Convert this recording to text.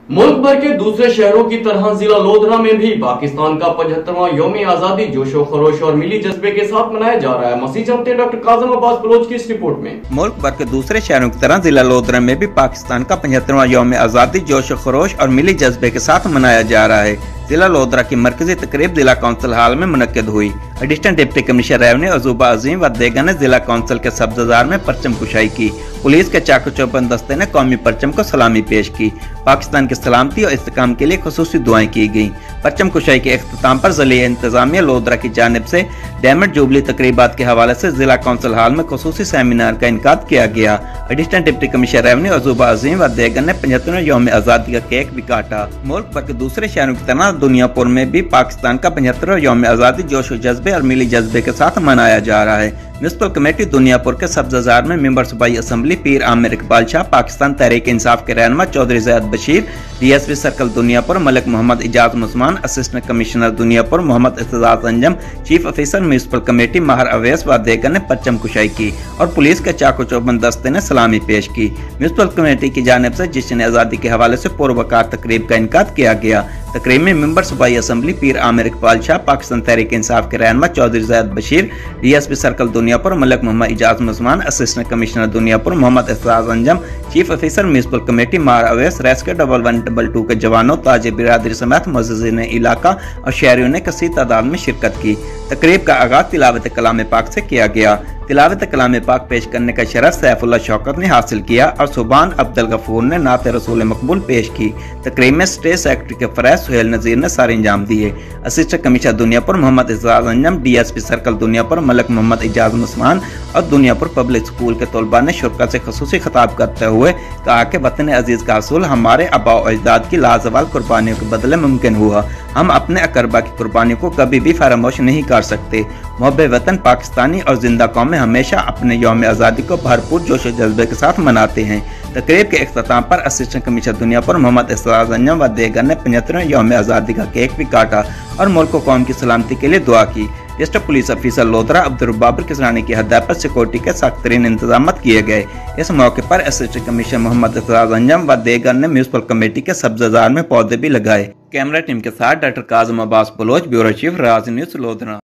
मुल्क भर के दूसरे शहरों की तरह जिला लोधरा में भी पाकिस्तान का 75वां यौम आजादी जोशो खरोश और मिली जज्बे के साथ मनाया जा रहा है। मसीह जानते डॉक्टर काजम अब्बास बलोच की इस रिपोर्ट में। मुल्क भर के दूसरे शहरों की तरह जिला लोधरा में भी पाकिस्तान का 75वां यौम आजादी जोशो खरोश और मिली जज्बे के साथ मनाया जा रहा है। जिला लोधरा की मरकजी तकरीब जिला काउंसिल हाल में मुनक्किद हुई। एडिशनल डिप्टी कमिश्नर रेवन्यू अजूबा अजीम व देगर ने जिला काउंसिल के सब्ज़ाजार में परचम कुशाई की। पुलिस के चाकू चौबंद दस्ते ने कौमी परचम को सलामी पेश की। पाकिस्तान की सलामती और इस्तेकाम के लिए खुसूसी दुआएं की गईं। परचम कुशाई के इख्तिताम पर ज़िले इंतजामिया लोधरा की जानिब से डायमंड जुबली तकरीबात के हवाले से जिला काउंसिल हाल में खुसूसी सेमिनार का इनकाद किया गया। एडिशनल डिप्टी कमिश्नर रेवन्यू अजूबा अजीम व देगर ने 75वें यौम आज़ादी का केक भी काटा। मुल्क भर के दूसरे शहरों की तरह दुनियापुर में भी पाकिस्तान का 75वां यौम आज़ादी जोश व जज्बे और मिली जज्बे के साथ मनाया जा रहा है। म्युनिसिपल कमेटी दुनियापुर के सब्ज़ाजार में मेंबर सूबाई असम्बली पीर आमिर इकबाल शाह, पाकिस्तान तहरीक इंसाफ के रहनुमा Chaudhry Zaid Bashir, DSP circle Dunyapur Malik Muhammad Ijaz Usman, assistant commissioner Dunyapur Muhammad Istejaz Anjum, chief officer municipal committee Mahar Awais व देगर ने परचम कुशाई की और पुलिस के चाकू चौबंद दस्ते ने सलामी पेश की। म्युनिसिपल कमेटी की जानिब से जश्न आज़ादी के हवाले से पुरवकार तकरीब का इनकाद किया गया। तकरीब में मेंबर सूबाई असम्बली पीर आमिर इकबाल शाह, पाकिस्तान तहरीक इंसाफ के रहनुमा Chaudhry Zaid Bashir, DSP circle Dunyapur Malik Muhammad Ijaz Usman, assistant commissioner Dunyapur Muhammad Istejaz Anjum, chief officer municipal committee Mahar Awais, rescue 1122 के जवानों, ताज बिरादरी समेत मुअज़्ज़िज़ीन इलाका और शहरियों ने कसीर तादाद में शिरकत की। तकरीब का आगाज तिलावत कलाम पाक से किया गया। तिलावत कलाम पाक पेश करने का शरफ सैफुल्लाह शौकत ने हासिल किया और सुबान अब्दुल गफूर ने नात रसूल मकबूल पेश की। तकरीब में स्टेट सेक्रेटरी के फरैज सुहेल नज़ीर ने सारे इंजाम दिए। Assistant commissioner Dunyapur Muhammad Istejaz Anjum, DSP circle Dunyapur Malik Muhammad Ijaz Usman और दुनियापुर पब्लिक स्कूल के तलबा ने शुरका से खुसूसी खिताब करते हुए कहा कि वतन अजीज का हसूल हमारे आबा और अजदाद की लाजवाल कुर्बानियों के बदले मुमकिन हुआ। हम अपने अकरबा की कुर्बानियों को कभी भी फरामोश नहीं कर सकते। मुहब्बे वतन पाकिस्तानी और जिंदा कौमें हमेशा अपने यौम आज़ादी को भरपूर जोश व जज्बे के साथ मनाते हैं। तकरीब के इख्तिताम पर असिस्टेंट कमिश्नर दुनियापुर मोहम्मद इस्तेजाज अंजम व देगर ने 75वें यौम आज़ादी का केक भी काटा और मुल्क व कौम की सलामती के लिए दुआ की। District police officer Lodhran Abdul Babar Kisrani की हदायत पर सिक्योरिटी के सख्त तरीन इंतजाम किए गए। इस मौके पर असिस्टेंट कमिश्नर मोहम्मद इस्तेजाज अंजम व देगर ने म्युनिसिपल कमेटी के सब्ज़ाजार में पौधे भी लगाए। कैमरा टीम के साथ doctor काजम Abbas Bloch, bureau chief, राज न्यूज़ लोधरा।